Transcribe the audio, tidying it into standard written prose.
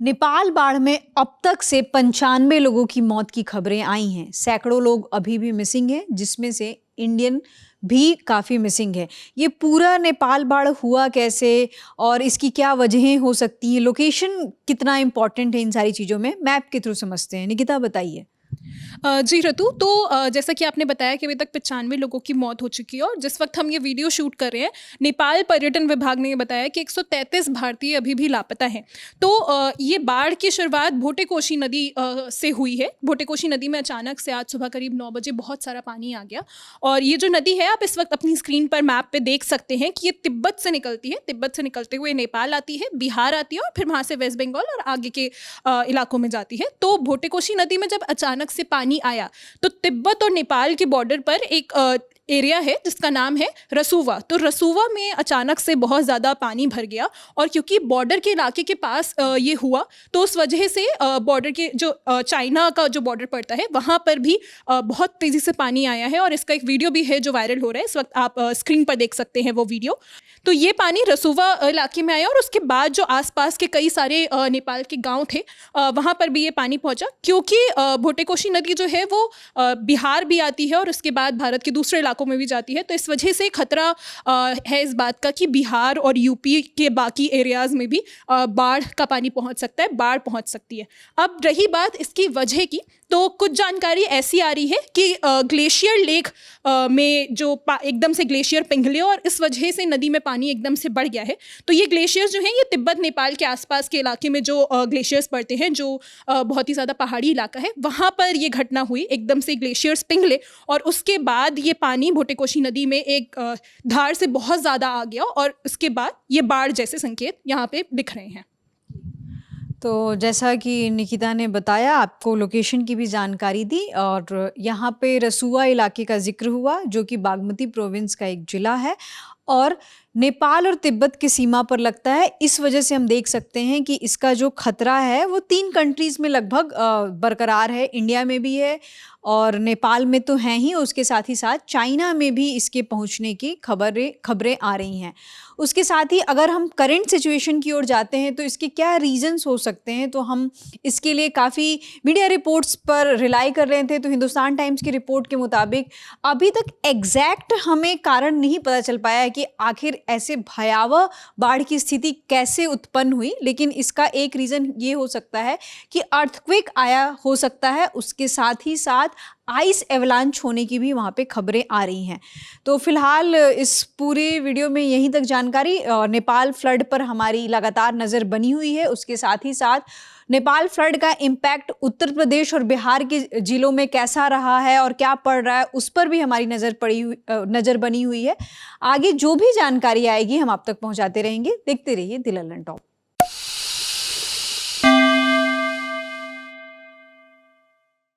नेपाल बाढ़ में अब तक से 95 लोगों की मौत की खबरें आई हैं। सैकड़ों लोग अभी भी मिसिंग हैं, जिसमें से इंडियन भी काफ़ी मिसिंग है। ये पूरा नेपाल बाढ़ हुआ कैसे और इसकी क्या वजहें हो सकती हैं, लोकेशन कितना इम्पोर्टेंट है इन सारी चीज़ों में, मैप के थ्रू समझते हैं। निकिता बताइए। जी ऋतु, तो जैसा कि आपने बताया कि अभी तक 95 लोगों की मौत हो चुकी है और जिस वक्त हम ये वीडियो शूट कर रहे हैं, नेपाल पर्यटन विभाग ने ये बताया कि 133 भारतीय अभी भी लापता हैं। तो ये बाढ़ की शुरुआत भोटेकोशी नदी से हुई है। भोटेकोशी नदी में अचानक से आज सुबह करीब 9 बजे बहुत सारा पानी आ गया और ये जो नदी है, आप इस वक्त अपनी स्क्रीन पर मैप पे देख सकते हैं कि ये तिब्बत से निकलती है। तिब्बत से निकलते हुए नेपाल आती है, बिहार आती है और फिर वहाँ से वेस्ट बंगाल और आगे के इलाकों में जाती है। तो भोटेकोशी नदी में जब अचानक से पानी आया तो तिब्बत और नेपाल के बॉर्डर पर एक एरिया है जिसका नाम है रसुवा। तो रसुवा में अचानक से बहुत ज़्यादा पानी भर गया और क्योंकि बॉर्डर के इलाके के पास ये हुआ, तो उस वजह से बॉर्डर के जो चाइना का जो बॉर्डर पड़ता है वहाँ पर भी बहुत तेज़ी से पानी आया है और इसका एक वीडियो भी है जो वायरल हो रहा है इस वक्त। आप स्क्रीन पर देख सकते हैं वो वीडियो। तो ये पानी रसुवा इलाके में आया और उसके बाद जो आसपास के कई सारे नेपाल के गांव थे वहाँ पर भी ये पानी पहुँचा, क्योंकि भोटेकोशी नदी जो है वो बिहार भी आती है और उसके बाद भारत के दूसरे इलाकों में भी जाती है। तो इस वजह से खतरा है इस बात का कि बिहार और यूपी के बाकी एरियाज़ में भी बाढ़ का पानी पहुँच सकता है, बाढ़ पहुँच सकती है। अब रही बात इसकी वजह की, तो कुछ जानकारी ऐसी आ रही है कि ग्लेशियर लेक में जो एकदम से ग्लेशियर पिघले और इस वजह से नदी में पानी एकदम से बढ़ गया है। तो ये ग्लेशियर्स जो हैं ये तिब्बत नेपाल के आसपास के इलाके में जो ग्लेशियर्स पड़ते हैं, जो बहुत ही ज़्यादा पहाड़ी इलाका है, वहाँ पर ये घटना हुई। एकदम से ग्लेशियर्स पिघले और उसके बाद ये पानी भोटेकोशी नदी में एक धार से बहुत ज़्यादा आ गया और उसके बाद ये बाढ़ जैसे संकेत यहाँ पे दिख रहे हैं। तो जैसा कि निकिता ने बताया, आपको लोकेशन की भी जानकारी दी और यहाँ पे रसुआ इलाके का जिक्र हुआ, जो कि बागमती प्रोविंस का एक जिला है और नेपाल और तिब्बत की सीमा पर लगता है। इस वजह से हम देख सकते हैं कि इसका जो खतरा है वो 3 कंट्रीज़ में लगभग बरकरार है। इंडिया में भी है और नेपाल में तो हैं ही, उसके साथ ही साथ चाइना में भी इसके पहुंचने की खबरें आ रही हैं। उसके साथ ही अगर हम करंट सिचुएशन की ओर जाते हैं तो इसके क्या रीजंस हो सकते हैं, तो हम इसके लिए काफ़ी मीडिया रिपोर्ट्स पर रिलाई कर रहे थे। तो हिंदुस्तान टाइम्स की रिपोर्ट के मुताबिक अभी तक एग्जैक्ट हमें कारण नहीं पता चल पाया है कि आखिर ऐसे भयावह बाढ़ की स्थिति कैसे उत्पन्न हुई, लेकिन इसका एक रीज़न ये हो सकता है कि अर्थक्वेक आया हो सकता है। उसके साथ ही साथ आइस एवलांच होने की भी वहाँ पे खबरें आ रही हैं। तो फिलहाल इस पूरे वीडियो में यहीं तक जानकारी। नेपाल फ्लड पर हमारी लगातार नज़र बनी हुई है। उसके साथ ही साथ नेपाल फ्लड का इम्पैक्ट उत्तर प्रदेश और बिहार के ज़िलों में कैसा रहा है और क्या पड़ रहा है, उस पर भी हमारी नज़र बनी हुई है। आगे जो भी जानकारी आएगी हम आप तक पहुँचाते रहेंगे। देखते रहिए द लल्लन टॉप।